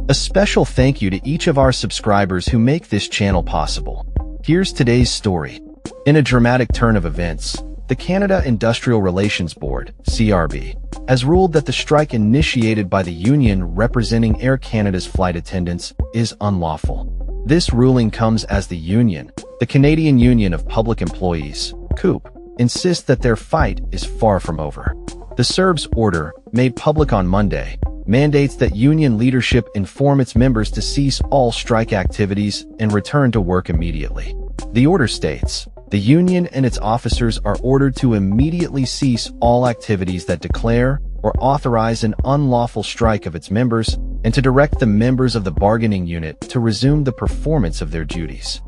A special thank you to each of our subscribers who make this channel possible. Here's today's story. In a dramatic turn of events, the Canada Industrial Relations Board, CIRB, has ruled that the strike initiated by the union representing Air Canada's flight attendants is unlawful. This ruling comes as the union, the Canadian Union of Public Employees, CIRB, insists that their fight is far from over. The CIRB's order, made public on Monday, mandates that union leadership inform its members to cease all strike activities and return to work immediately. The order states, the union and its officers are ordered to immediately cease all activities that declare or authorize an unlawful strike of its members and to direct the members of the bargaining unit to resume the performance of their duties.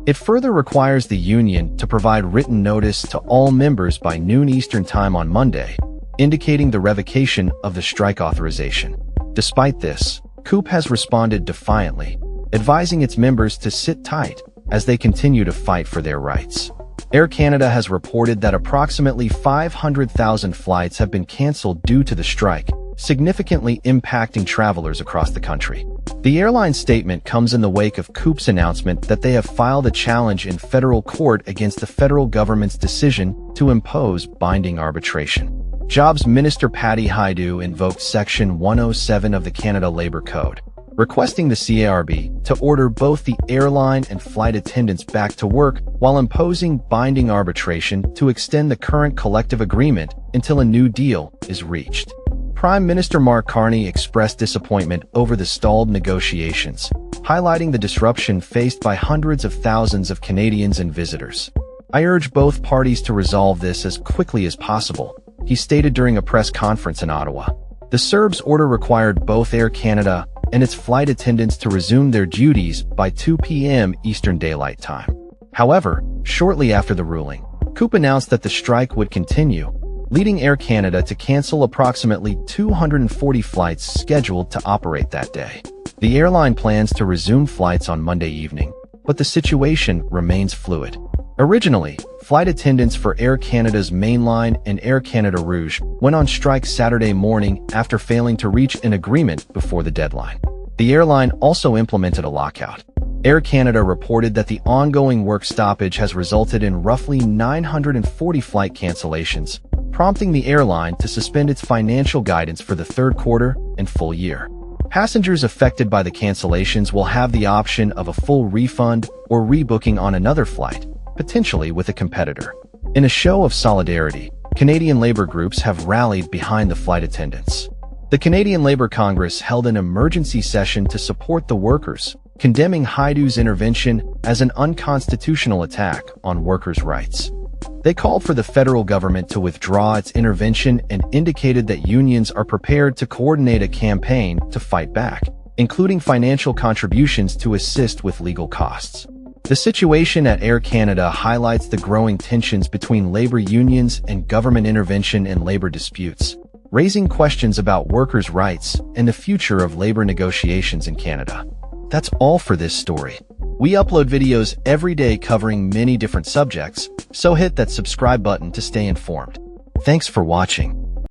It further requires the union to provide written notice to all members by noon Eastern Time on Monday, indicating the revocation of the strike authorization. Despite this, CIRB has responded defiantly, advising its members to sit tight as they continue to fight for their rights. Air Canada has reported that approximately 500,000 flights have been canceled due to the strike, significantly impacting travelers across the country. The airline's statement comes in the wake of CIRB's announcement that they have filed a challenge in federal court against the federal government's decision to impose binding arbitration. Jobs Minister Patty Hajdu invoked Section 107 of the Canada Labour Code, requesting the CIRB to order both the airline and flight attendants back to work while imposing binding arbitration to extend the current collective agreement until a new deal is reached. Prime Minister Mark Carney expressed disappointment over the stalled negotiations, highlighting the disruption faced by hundreds of thousands of Canadians and visitors. "I urge both parties to resolve this as quickly as possible," he stated during a press conference in Ottawa. The CIRB's order required both Air Canada and its flight attendants to resume their duties by 2 p.m. Eastern Daylight Time. However, shortly after the ruling, CIRB announced that the strike would continue, leading Air Canada to cancel approximately 240 flights scheduled to operate that day. The airline plans to resume flights on Monday evening, but the situation remains fluid. Originally, flight attendants for Air Canada's mainline and Air Canada Rouge went on strike Saturday morning after failing to reach an agreement before the deadline. The airline also implemented a lockout. Air Canada reported that the ongoing work stoppage has resulted in roughly 940 flight cancellations, prompting the airline to suspend its financial guidance for the third quarter and full year. Passengers affected by the cancellations will have the option of a full refund or rebooking on another flight, potentially with a competitor. In a show of solidarity, Canadian labor groups have rallied behind the flight attendants. The Canadian Labour Congress held an emergency session to support the workers, condemning Hajdu's intervention as an unconstitutional attack on workers' rights. They called for the federal government to withdraw its intervention and indicated that unions are prepared to coordinate a campaign to fight back, including financial contributions to assist with legal costs. The situation at Air Canada highlights the growing tensions between labor unions and government intervention in labor disputes, raising questions about workers' rights and the future of labor negotiations in Canada. That's all for this story. We upload videos every day covering many different subjects, so hit that subscribe button to stay informed. Thanks for watching.